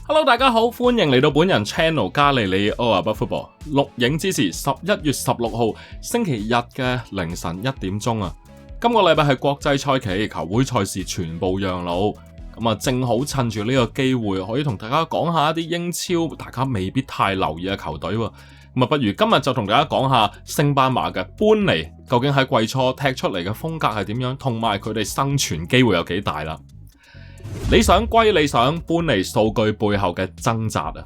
Hello， 大家好，歡迎嚟到本人 channel 加利里奧亞北 football 錄影之時11月16號星期日嘅凌晨1點鐘啊！今個禮拜係國際賽期，球會賽事全部讓路，正好趁住呢個機會可以同大家講下一啲英超大家未必太留意嘅球隊喎。不如今日就同大家講下升班馬嘅般尼，究竟喺季初踢出嚟嘅風格係點樣，同埋佢哋生存機會有幾大啦。理想歸理想，般尼數據背後嘅掙扎啊！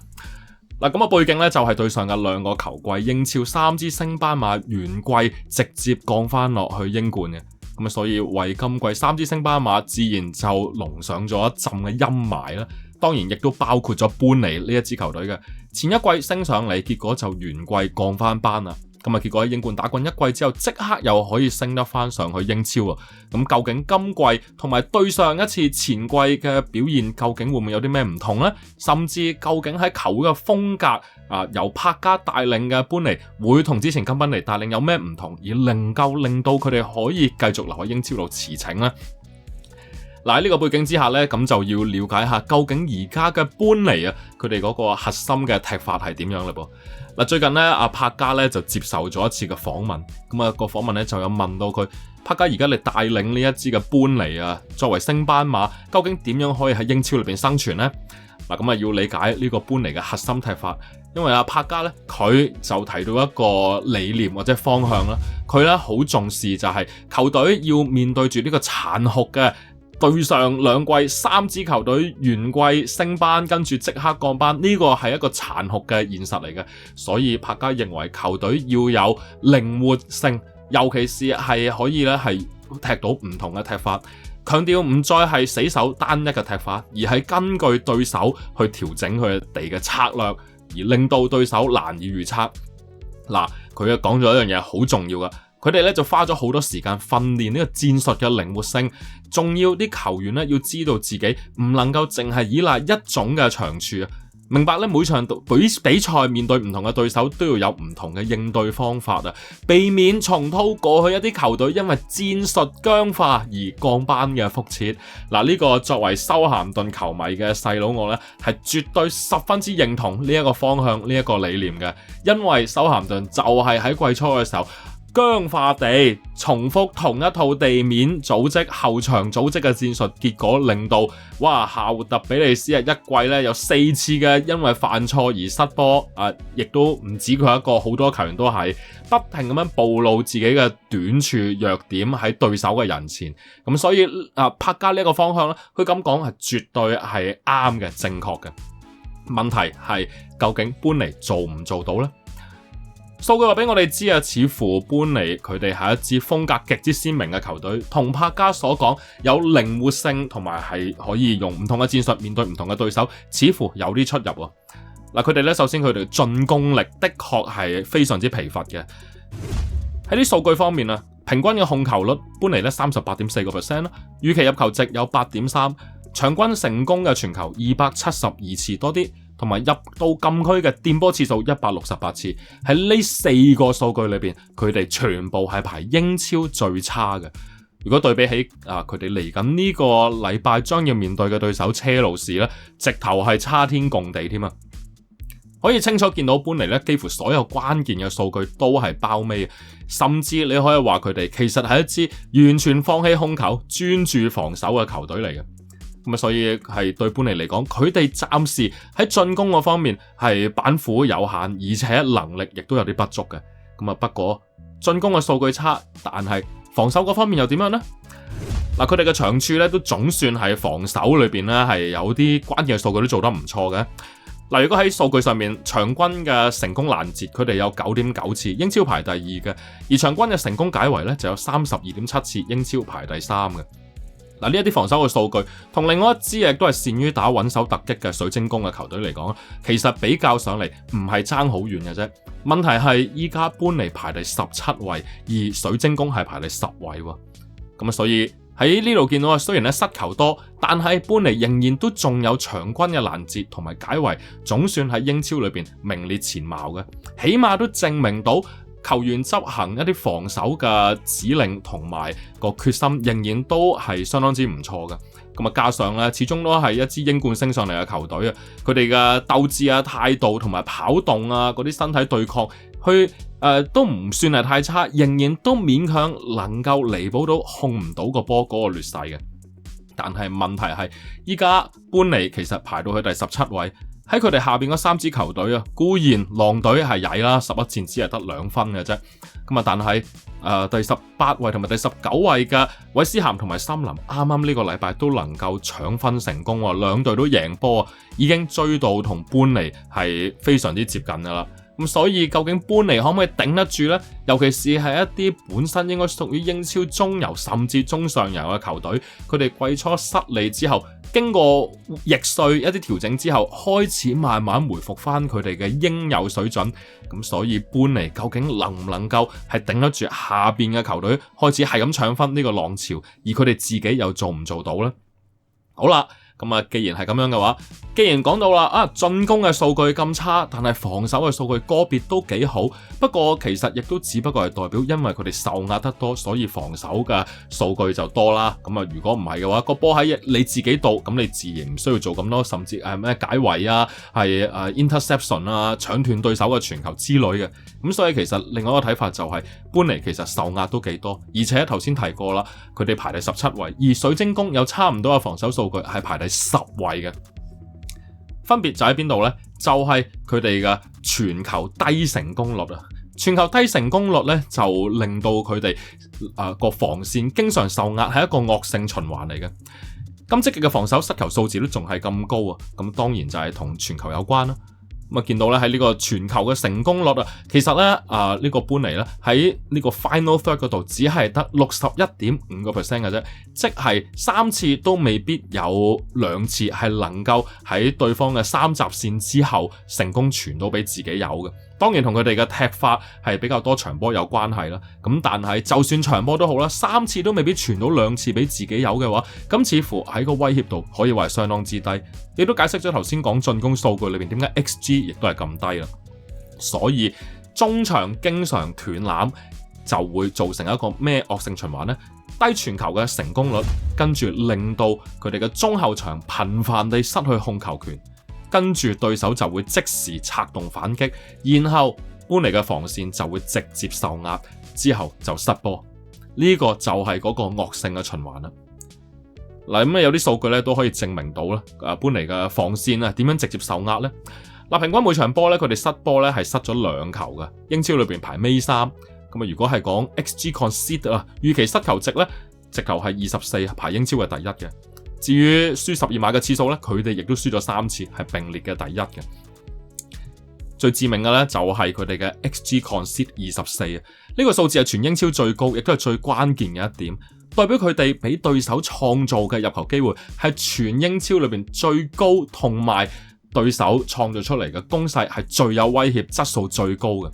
背景呢，就係對上嘅兩個球季，英超3支升班馬原季直接降翻落去英冠嘅，所以為今季3支升班馬自然就籠上咗一陣嘅陰霾啦。當然亦都包括咗般尼呢一支球隊嘅，前一季升上嚟，結果就原季降翻班啦。結果喺英冠打滾一季之後，即刻又可以升得翻上去英超啊！究竟今季同埋對上一次前季嘅表現，究竟會唔會有啲咩唔同呢？甚至究竟喺球會嘅風格由柏加帶領嘅般尼，會同之前金賓尼帶領有咩唔同，而能夠令到佢哋可以繼續留喺英超度馳騁呢？喺呢個背景之下呢，咁就要了解下究竟而家嘅般尼啊，佢哋嗰個核心嘅踢法係點樣嘞噃？最近呢，阿柏加呢就接受咗一次嘅訪問，個訪問呢就有問到佢，柏加而家你帶領呢一支嘅般尼啊，作為升班馬，究竟點樣可以喺英超裏邊生存呢？要理解呢個般尼嘅核心踢法，因為阿柏加呢，佢就提到一個理念或者方向啦，佢呢好重視就係球隊要面對住呢個殘酷嘅。對上兩季3支球隊原季升班，跟住即刻降班，呢個係一個殘酷嘅現實嚟嘅，所以柏加認為球隊要有靈活性，尤其是係可以係踢到唔同嘅踢法，強調唔再係死守單一嘅踢法，而係根據對手去調整佢哋嘅策略，而令到對手難以預測。佢又講咗一樣嘢好重要㗎。佢哋咧就花咗好多時間訓練呢個戰術嘅靈活性，仲要啲球員咧要知道自己唔能夠淨係依賴一種嘅長處啊！明白咧，每場比賽面對唔同嘅對手都要有唔同嘅應對方法啊，避免重蹈過去一啲球隊因為戰術僵化而降班嘅覆轍。呢個作為修咸頓球迷嘅細佬我咧，係絕對十分之認同呢一個方向，呢一個理念嘅，因為修咸頓就係喺季初嘅時候。僵化地重複同一套地面組織、後場組織嘅戰術，結果令到夏特比利斯一季咧有4次嘅因為犯錯而失波亦都唔止佢一個，好多球員都係不停咁樣暴露自己嘅短處弱點喺對手嘅人前，咁所以柏加呢個方向咧，佢咁講係絕對係啱嘅、正確嘅。問題係究竟般尼做唔做到呢？數據話俾我哋知似乎般尼佢哋係一支風格極之鮮明嘅球隊，同柏加所講有靈活性同埋係可以用唔同嘅戰術面對唔同嘅對手，似乎有啲出入喎。佢哋咧首先佢哋進攻力的確係非常之疲乏嘅。喺啲數據方面平均嘅控球率般尼咧 38.4% 啦，預期入球值有 8.3， 場均成功嘅傳球272次多啲。同埋入到禁區嘅掂波次數168次，喺呢4個數據裏邊，佢哋全部係排英超最差嘅。如果對比起佢哋嚟緊呢個禮拜將要面對嘅對手車路士咧，直頭係差天共地添啊！可以清楚見到般尼咧，幾乎所有關鍵嘅數據都係包尾，甚至你可以話佢哋其實係一支完全放棄控球、專注防守嘅球隊嚟嘅。所以係對般尼嚟講，佢哋暫時喺進攻嗰方面係板斧有限，而且能力亦都有啲不足嘅。不過進攻嘅數據差，但係防守嗰方面又點樣呢？佢哋嘅長處咧都總算係防守裏邊咧係有啲關鍵嘅數據都做得唔錯嘅。如果喺數據上面，場均嘅成功攔截佢哋有 9.9 次，英超排第2嘅；而場均嘅成功解圍咧就有 32.7 次，英超排第3嘅。呢一啲防守嘅數據，同另外一支亦都係善於打穩守突擊嘅水晶宮嘅球隊嚟講，其實比較上嚟唔係爭好遠嘅啫。問題係依家般尼排第17位，而水晶宮係排第10位喎。所以喺呢度見到雖然失球多，但係般尼仍然都仲有場均嘅攔截同埋解圍，總算喺英超裏邊名列前茅嘅，起碼都證明到球員執行一啲防守嘅指令同埋個決心仍然都係相當之唔錯嘅。咁啊，加上咧，始終都係一支英冠升上嚟嘅球隊啊，佢哋嘅鬥志啊、態度同埋跑動啊、嗰啲身體對抗，都唔算係太差，仍然都勉強能夠彌補到控唔到個波嗰個劣勢嘅。但係問題係，依家般尼其實排到去第17位，喺佢哋下邊嗰3支球隊啊，固然狼隊係曳啦，11戰只係得2分嘅啫。咁啊，但係第18位同埋第19位嘅韋斯咸同埋森林，啱啱呢個禮拜都能夠搶分成功喎，兩隊都贏波，已經追到同般尼係非常之接近噶啦。咁所以究竟般尼可唔可以頂得住呢？尤其是係一啲本身應該屬於英超中游甚至中上游嘅球隊，佢哋季初失利之後，經過易帥一啲調整之後，開始慢慢回復翻佢哋嘅應有水準。咁所以般尼究竟能唔能夠係頂得住下邊嘅球隊開始係咁搶分呢個浪潮，而佢哋自己又做唔做到呢？好啦。咁啊，既然係咁樣嘅話，既然講到啦，進攻嘅數據咁差，但係防守嘅數據個別都幾好。不過其實亦都只不過係代表，因為佢哋受壓得多，所以防守嘅數據就多啦。咁啊，如果唔係嘅話，個波喺你自己度，咁你自然唔需要做咁多，甚至咩解圍啊，係interception 啊，搶斷對手嘅傳球之類嘅。咁所以其實另外一個睇法就係，般尼其實受壓都幾多，而且頭先提過啦，佢哋排第17位，而水晶宮有差唔多嘅防守數據係排第10位嘅，分別就喺邊度呢？就係佢哋嘅傳球低成功率啊！傳球低成功率呢，就令到佢哋個防線經常受壓，係一個惡性循環嚟嘅。咁積極嘅防守失球數字都仲係咁高啊！咁當然就係同傳球有關啦。咁啊，見到咧喺呢個傳球嘅成功率啊，其實咧呢個般尼咧喺呢個 final third 嗰度只係得61.5% 嘅啫，即係3次都未必有2次係能夠喺對方嘅3閘線之後成功傳到俾自己有嘅。當然同佢哋嘅踢法係比較多長波有關係啦。咁但係就算長波都好啦，3次都未必傳到2次俾自己有嘅話，咁似乎喺個威脅度可以話係相當之低。亦都解釋咗頭先講進攻數據裏邊點解 XG 亦都係咁低啦。所以中場經常斷纜就會造成一個咩惡性循環呢？低傳球嘅成功率，跟住令到佢哋嘅中後場頻繁地失去控球權。跟住對手就會即時策動反擊，然後般尼嘅防線就會直接受壓，之後就失波。呢個就係嗰個惡性嘅循環啦。嗱，咁有啲數據咧都可以證明到啦，般尼嘅防線啊點樣直接受壓呢？嗱，平均每場波咧佢哋失波咧係失咗2球嘅，英超裏邊排尾3。咁啊，如果係講 XG concede 啊，預期失球值咧，直頭係24，排英超嘅第1嘅。至於輸12碼嘅次數咧，佢哋亦都輸咗3次，係並列嘅第1嘅。最致命嘅咧就係佢哋嘅 XG concede 24啊，呢個數字係全英超最高，亦都係最關鍵嘅一點，代表佢哋俾對手創造嘅入球機會係全英超裏邊最高，同埋對手創造出嚟嘅攻勢係最有威脅、質素最高嘅。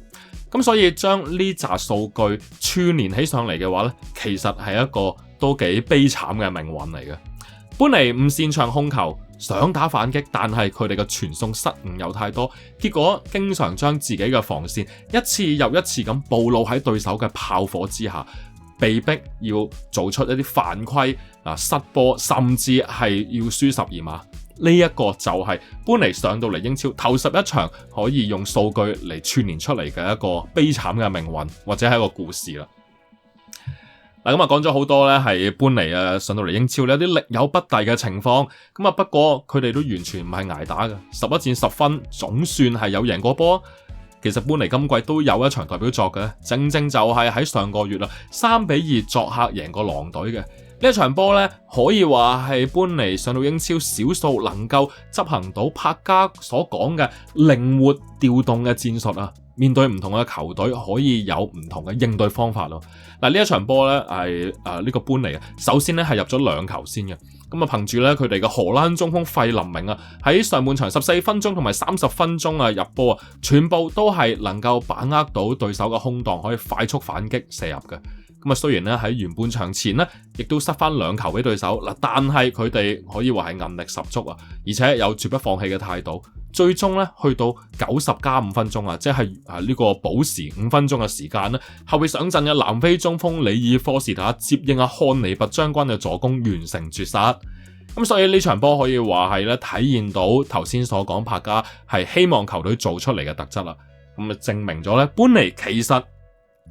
咁所以將呢紮數據串連起上嚟嘅話咧，其實係一個都幾悲慘嘅命運嚟嘅。般尼唔擅長控球，想打反擊，但係佢哋嘅傳送失誤又太多，結果經常將自己嘅防線一次又一次咁暴露喺對手嘅炮火之下，被逼要做出一啲犯規、失波，甚至係要輸12碼。呢一個就係般尼上到嚟英超頭11場可以用數據嚟串聯出嚟嘅一個悲慘嘅命運，或者係一個故事啦。嗱，咁啊講咗好多咧，係般尼上到嚟英超有啲力有不逮嘅情況。咁啊，不過佢哋都完全唔係捱打嘅，11戰10分，總算係有贏過波。其實般尼今季都有一場代表作嘅，正正就係喺上個月啦，3-2作客贏過狼隊嘅呢一場波咧，可以話係般尼上到英超少數能夠執行到柏加所講嘅靈活調動嘅戰術啊。面對唔同嘅球隊，可以有唔同嘅應對方法咯。嗱，呢一場波咧係呢個般尼啊，首先咧係入咗2球先嘅。咁啊，憑住咧佢哋嘅荷蘭中鋒費林明啊，喺上半場14分鐘同埋30分鐘入波啊，全部都係能夠把握到對手嘅空檔，可以快速反擊射入嘅。咁啊，雖然咧喺完半場前咧，亦都失翻2球俾對手嗱，但係佢哋可以話係韌力十足啊，而且有絕不放棄嘅態度。最終咧去到90+5分鐘啊，即係呢個補時5分鐘嘅時間咧，後備上陣嘅南非中鋒里爾科士塔接應漢尼拔將軍嘅助攻完成絕殺。咁所以呢場波可以話係咧體現到頭先所講柏加係希望球隊做出嚟嘅特質啦。咁啊證明咗咧，般尼其實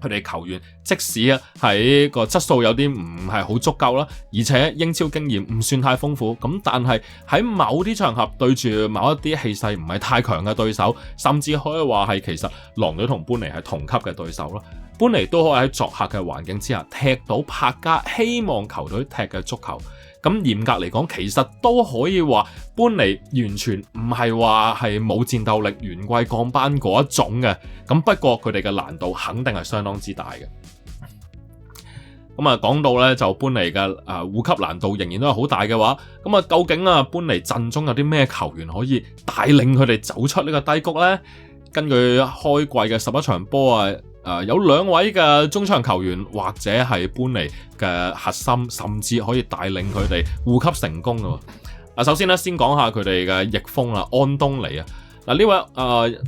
佢哋球員即使啊喺個質素有啲唔係好足夠啦，而且英超經驗唔算太豐富，咁但係喺某啲場合對住某一啲氣勢唔係太強嘅對手，甚至可以話係其實狼隊同般尼係同級嘅對手啦，般尼都可以喺作客嘅環境之下踢到柏加希望球隊踢嘅足球。咁嚴格嚟講，其實都可以話般尼完全唔係話係冇戰鬥力、元季降班嗰一種嘅。咁不過佢哋嘅難度肯定係相當之大嘅。咁啊講到咧就般尼嘅護級難度仍然都係好大嘅話，咁啊究竟般尼陣中有啲咩球員可以帶領佢哋走出呢個低谷呢？根據開季嘅11場波有2位嘅中場球員或者係般尼嘅核心，甚至可以帶領佢哋護級成功嘅。首先咧，先講下佢哋嘅翼鋒啦，安東尼啊。呢位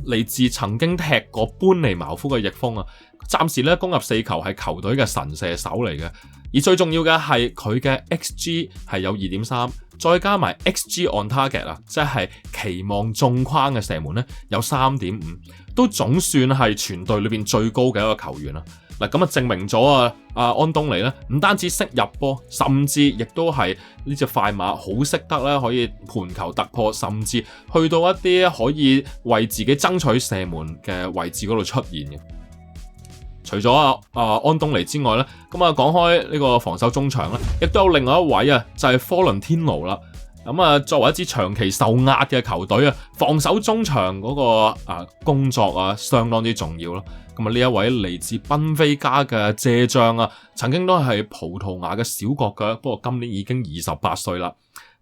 嚟自曾經踢過般尼茅夫嘅翼鋒啊，暫時咧攻入4球，係球隊嘅神射手嚟嘅。而最重要嘅係佢嘅 XG 係有 2.3， 再加埋 XG on target 啊，即係期望中框嘅射門咧有 3.5， 都總算係全隊裏邊最高嘅一個球員啦。嗱，咁啊證明咗安東尼咧唔單止識入波，甚至亦都係呢隻快馬好識得咧可以盤球突破，甚至去到一啲可以為自己爭取射門嘅位置嗰度出現嘅。除咗安東尼之外咧，咁講開呢個防守中場咧，亦都有另外一位就係科倫天奴啦。咁作為一支長期受壓嘅球隊防守中場嗰個工作相當之重要咯。咁呢一位嚟自賓菲加嘅借將曾經都係葡萄牙嘅小國腳，不過今年已經28歲啦。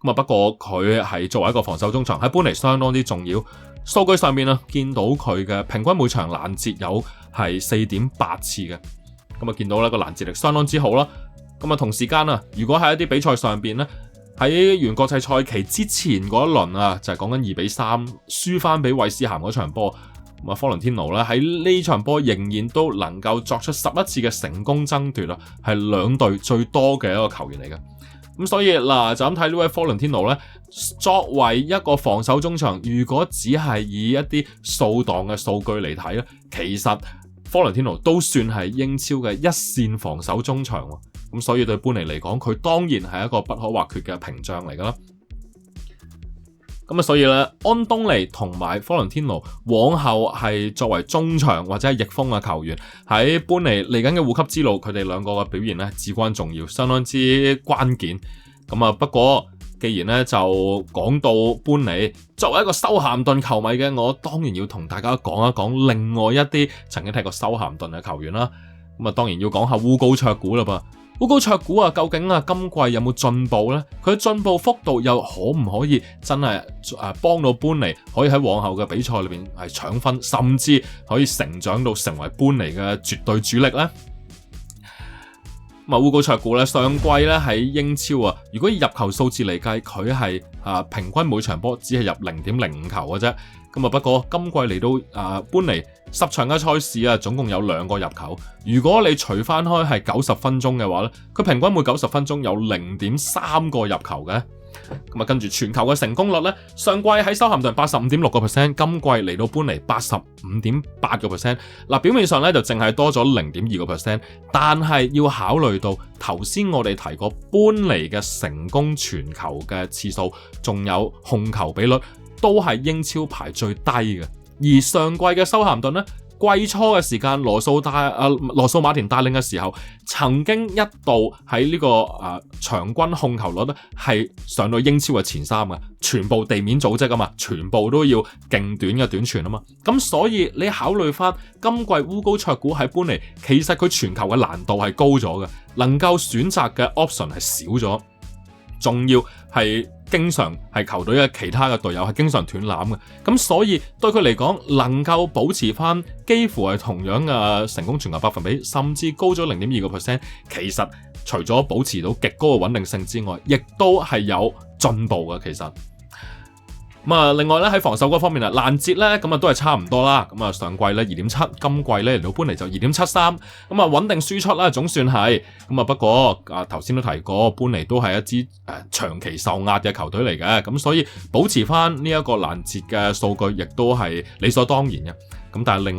不過佢係作為一個防守中場喺般尼相當之重要。數據上面見到佢嘅平均每場攔截有係 4.8 次嘅，見到呢個攔截力相當之好啦。同時間如果喺一啲比賽上邊喺完國際賽期之前嗰一輪就係講緊2-3輸翻俾韋斯咸嗰場波，科倫天奴喺呢場波仍然都能夠作出11次嘅成功爭奪係兩隊最多嘅一個球員嚟嘅。咁所以就咁睇呢位科倫天奴作為一個防守中場，如果只係以一啲掃檔嘅數據嚟睇其實科倫天奴都算係英超嘅一線防守中場。咁所以對般尼嚟講，佢當然係一個不可或缺嘅屏障嚟噶啦。所以安東尼同埋科倫天奴往後係作為中場或者係翼鋒嘅球員，喺般尼嚟緊嘅護級之路，佢哋兩個嘅表現至關重要，相當之關鍵。不過既然就講到般尼，作為一個修咸頓球迷嘅我，當然要同大家講一講另外一啲曾經踢過修咸頓嘅球員啦。當然要講下烏高卓古啦噃。烏高卓古究竟今季有冇進步呢？佢嘅進步幅度又可唔可以真係幫到般尼可以喺往後嘅比賽裏邊係搶分，甚至可以成長到成為般尼嘅絕對主力呢？烏高卓古上季喺英超如果以入球數字嚟計，佢係平均每場波只係入 0.05 球嘅啫。不過今季嚟到般尼10場嘅賽事總共有2個入球。如果你除翻開係90分鐘嘅話佢平均每90分鐘有 0.3 個入球嘅。跟住傳球嘅成功率上季喺修咸頓 85.6%， 今季嚟到般尼 85.8%。表面上就淨係多咗 0.2%， 但係要考慮到頭先我哋提過般尼嘅成功傳球嘅次數，仲有控球比率，都係英超排最低嘅。而上季嘅修咸頓季初嘅時間，羅素馬田帶領嘅時候，曾經一度喺呢個場均控球率係上到英超嘅前3嘅，全部地面組織嘛，全部都要勁短嘅短傳嘛。咁所以你考慮翻今季烏高卓古喺般尼，其實佢傳球嘅難度係高咗嘅，能夠選擇嘅 option 係少咗，仲要係經常係球隊嘅其他嘅隊友係經常斷纜嘅，咁所以對佢嚟講，能夠保持翻幾乎係同樣嘅成功傳球百分比，甚至高咗 0.2%， 其實除咗保持到極高嘅穩定性之外，亦都係有進步嘅。其實另外咧喺防守嗰方面啊，攔截咧咁都係差唔多啦。咁上季咧2.7，今季咧嚟到搬嚟就2.73，穩定輸出啦，總算係。不過頭先都提過，搬嚟都係一支長期受壓嘅球隊嚟嘅，咁所以保持翻呢一個攔截嘅數據，亦都係理所當然嘅。咁但係另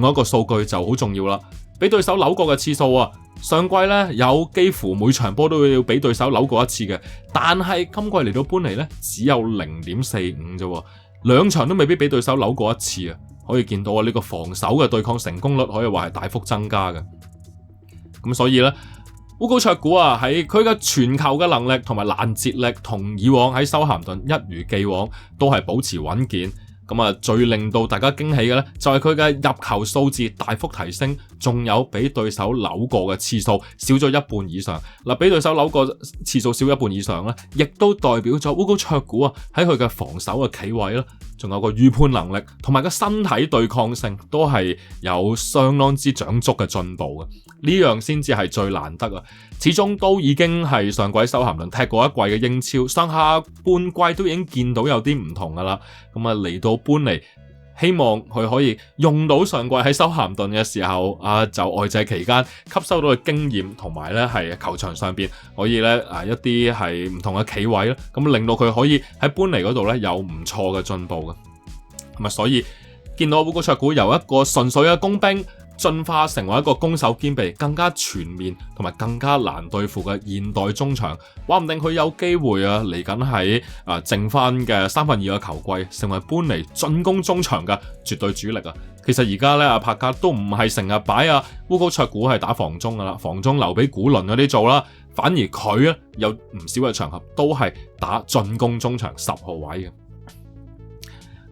外一個數據就好重要啦，俾對手扭過嘅次數啊。上季咧有幾乎每場波都要俾對手扭過一次嘅，但係今季嚟到搬嚟咧只有 0.45 啫，2場都未必俾對手扭過一次啊！可以見到呢個防守嘅對抗成功率可以話係大幅增加嘅。咁所以咧，烏高卓古啊喺佢嘅傳球嘅能力同埋攔截力，同以往喺修咸頓一如既往都係保持穩健。最令到大家驚喜嘅咧，就係佢嘅入球數字大幅提升，仲有俾對手扭過嘅次數少咗一半以上。俾對手扭過次數少一半以上咧，亦都代表咗烏高卓古啊喺佢嘅防守嘅企位啦，仲有個預判能力同埋個身體對抗性都係有相當之長足嘅進步嘅。呢樣先至係最難得啊！始終都已經係上季修咸頓踢過一季嘅英超，上下半季都已經見到有啲唔同噶啦。嚟到搬嚟，希望佢可以用到上季喺修咸頓嘅時候就外借期間吸收到嘅經驗，同埋咧係球場上邊可以咧一啲係唔同嘅企位啦，令到佢可以喺搬嚟嗰度咧有唔錯嘅進步嘅。所以見到烏高卓古由一個純粹嘅工兵，進化成為一個攻守兼備、更加全面同埋更加難對付嘅現代中場，話唔定佢有機會嚟緊喺剩翻嘅2/3嘅球季，成為搬嚟進攻中場嘅絕對主力啊！其實而家咧柏格都唔係成日擺烏高卓古係打防中噶啦，防中留俾古倫嗰啲做啦，反而佢咧有唔少嘅場合都係打進攻中場10號位嘅。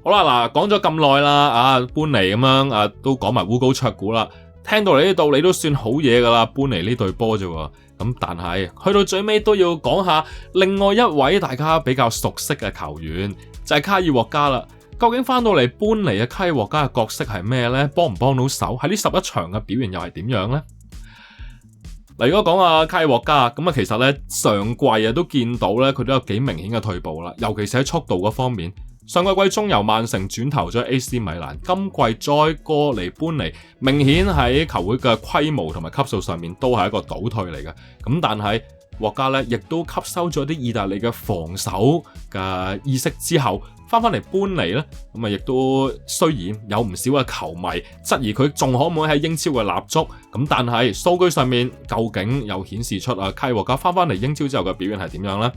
好啦，講咗咁耐啦，搬嚟咁樣都講埋烏高卓古啦。聽到嚟呢度，你都算好嘢噶啦，搬嚟呢隊波啫。咁但係去到最尾都要講下另外一位大家比較熟悉嘅球員，就係卡爾獲加啦。究竟翻到嚟搬嚟嘅卡爾獲加嘅角色係咩呢？幫唔幫到手？喺呢11場嘅表現又係點樣呢？如果講卡爾獲加咁其實呢，上季都見到呢，佢都有幾明顯嘅退步啦，尤其是喺速度嗰方面。上個季中由曼城轉投咗 AC 米蘭，今季再過嚟搬嚟，明顯喺球會嘅規模同埋級數上面都係一個倒退嚟嘅。咁但係獲加咧，亦都吸收咗啲意大利嘅防守嘅意識之後，翻嚟搬嚟咧，亦都雖然有唔少嘅球迷質疑佢仲可唔可以喺英超嘅立足，咁但係數據上面究竟又顯示出卡爾獲加翻嚟英超之後嘅表現係點樣呢？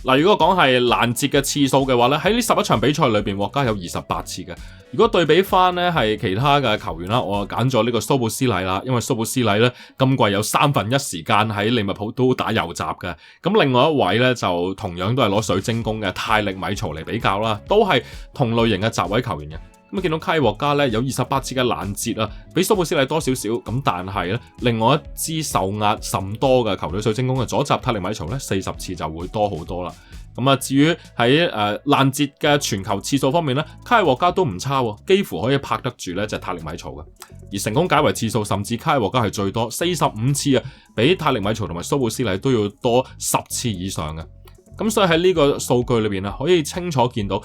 如果講係攔截嘅次數嘅話咧，喺呢11場比賽裏邊，獲加有28次嘅。如果對比翻咧係其他嘅球員啦，我揀咗呢個蘇布斯禮啦，因為蘇布斯禮咧今季有1/3時間喺利物浦都打右閘嘅。咁另外一位咧就同樣都係攞水晶宮嘅泰力米曹嚟比較啦，都係同類型嘅閘位球員嘅。咁見到卡爾獲加咧有28次嘅攔截啊，比蘇布斯禮多少少。咁但係咧，另外一支受壓甚多嘅球隊水晶宮嘅左閘泰力米曹咧40次就會多好多啦。至於喺攔截嘅傳球次數方面咧，卡爾獲加都唔差，幾乎可以拍得住咧就係泰力米曹嘅。而成功解圍次數甚至卡爾獲加係最多45次啊，比泰力米曹同埋蘇布斯禮都要多10次以上嘅。咁所以喺呢個數據裏邊可以清楚見到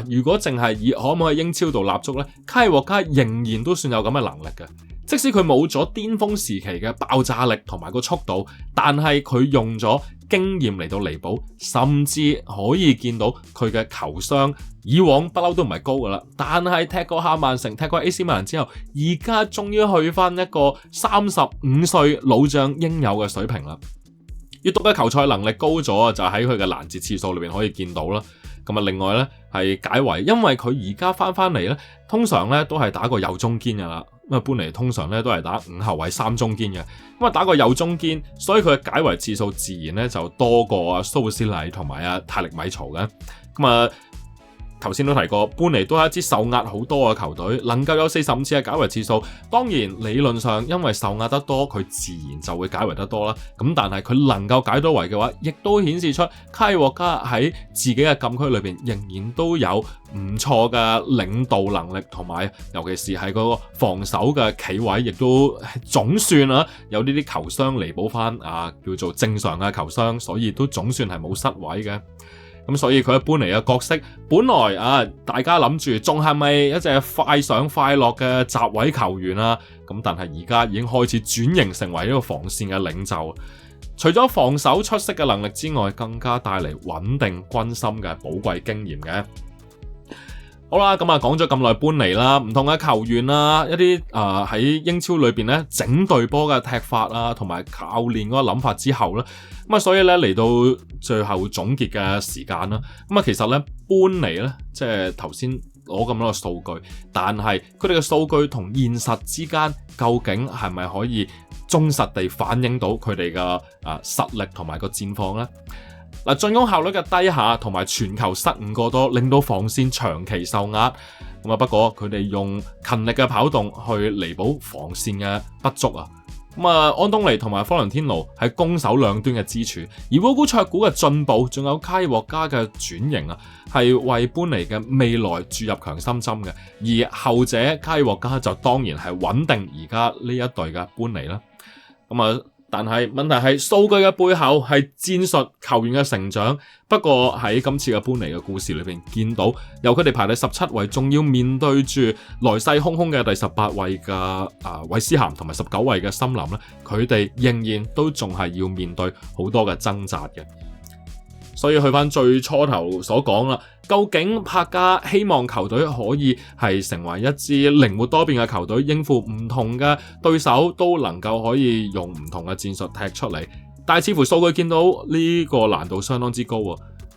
如果淨係以可唔可以英超度立足咧，卡爾獲加仍然都算有咁嘅能力嘅。即使佢冇咗巔峰時期嘅爆炸力同埋個速度，但係佢用咗經驗嚟到彌補，甚至可以見到佢嘅球商以往不嬲都唔係高噶啦，但係踢過下曼城、踢過 AC 米蘭之後，而家終於去翻一個35歲老將應有嘅水平啦。閱讀嘅球賽能力高咗，就喺佢嘅攔截次數裏邊可以見到啦。另外咧係解圍，因為佢而家翻嚟咧，通常咧都係打個右中堅噶啦。搬嚟通常咧都係打5後衛3中堅嘅。打個右中堅，所以佢嘅解圍次數自然咧就多過蘇布斯禮同埋泰力米曹嘅。頭先都提過，搬嚟都係一支受壓好多嘅球隊，能夠有45次嘅解圍次數，當然理論上因為受壓得多，佢自然就會解圍得多啦。咁但係佢能夠解到圍嘅話，亦都顯示出卡爾獲加喺自己嘅禁區裏邊仍然都有唔錯嘅領導能力，同埋尤其是係嗰個防守嘅企位，亦都總算有呢啲球商彌補翻叫做正常嘅球商，所以都總算係冇失位嘅。咁所以佢喺搬嚟嘅角色，本來大家諗住仲係咪一隻快上快落嘅閘位球員啊？咁但係而家已經開始轉型成為一個防線嘅領袖。除咗防守出色嘅能力之外，更加帶嚟穩定軍心嘅寶貴經驗嘅。好啦，咁講咗咁耐搬嚟啦，唔同嘅球員啦，一啲喺英超裏邊咧整隊波嘅踢法啊，同埋教練嗰個諗法之後咧，所以咧嚟到最後總結嘅時間啦。其實咧搬嚟咧，即係頭先攞咁多嘅數據，但係佢哋嘅數據同現實之間究竟係咪可以忠實地反映到佢哋嘅實力同埋個戰況呢？進攻效率嘅低下同埋傳球失誤過多，令到防線長期受壓。不過佢哋用勤力嘅跑動去彌補防線嘅不足啊。安東尼同埋科倫天奴係攻守兩端嘅支柱，而烏古卓古嘅進步，仲有卡爾獲加嘅轉型啊，係為搬尼嘅未來注入強心針嘅。而後者卡爾獲加就當然係穩定而家呢一隊嘅搬尼啦。但係問題係數據嘅背後係戰術球員嘅成長。不過喺今次嘅搬尼嘅故事裏邊見到，由佢哋排第17位，仲要面對住來勢洶洶嘅第18位嘅韋斯咸同埋19位嘅森林咧，佢哋仍然都仲係要面對好多嘅掙扎嘅。所以去翻最初頭所講啦，究竟柏加希望球隊可以係成為一支靈活多變嘅球隊，應付唔同嘅對手都能夠可以用唔同嘅戰術踢出嚟，但係似乎數據見到呢個難度相當之高啊！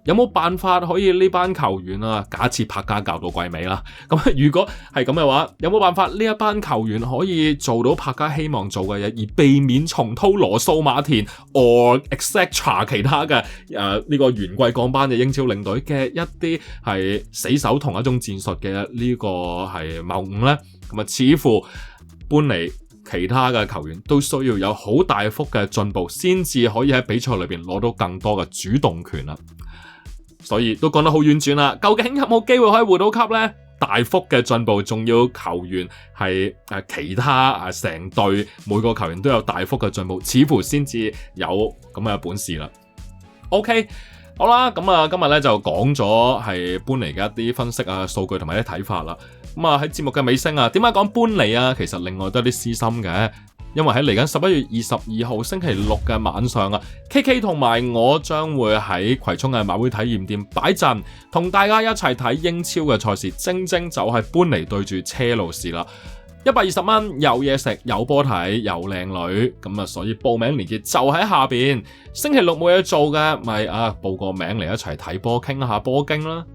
有冇辦法可以呢班球員假設柏加教到季尾啦，咁如果係咁嘅話，有冇辦法呢一班球員可以做到柏加希望做嘅嘢，而避免重蹈羅素馬田 or etc 其他嘅呢個元季降班嘅英超領隊嘅一啲係死守同一種戰術嘅呢個係謬誤呢？似乎搬嚟其他嘅球員都需要有好大幅嘅進步，先至可以喺比賽裏邊攞到更多嘅主動權啦。所以都講得好婉轉啦，究竟有冇機會可以回到級呢？大幅嘅進步，仲要球員係其他成隊每個球員都有大幅嘅進步，似乎先至有咁嘅本事啦。OK， 好啦，咁今日咧就講咗係搬嚟嘅一啲分析數據同埋啲睇法啦。喺節目嘅尾聲點解講搬嚟啊？其實另外都有啲私心嘅。因為喺嚟緊11月22號星期六嘅晚上KK 同埋我將會喺葵涌嘅馬會體驗店擺陣，同大家一齊睇英超嘅賽事，正正就係搬嚟對住車路士啦。120蚊，有嘢食，有波睇，有靚女，所以報名鏈接就喺下邊。星期六冇嘢做嘅，咪報個名嚟一齊睇波，傾下波經啦。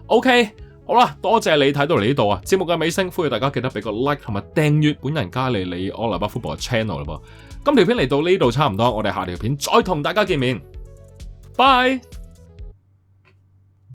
OK。好啦，多謝你睇到嚟呢度節目嘅尾聲，呼籲大家記得俾個 like 同埋訂閱本人加里里奧拿巴 football channel 啦噃。今條片嚟到呢度差唔多，我哋下條片再同大家見面，拜。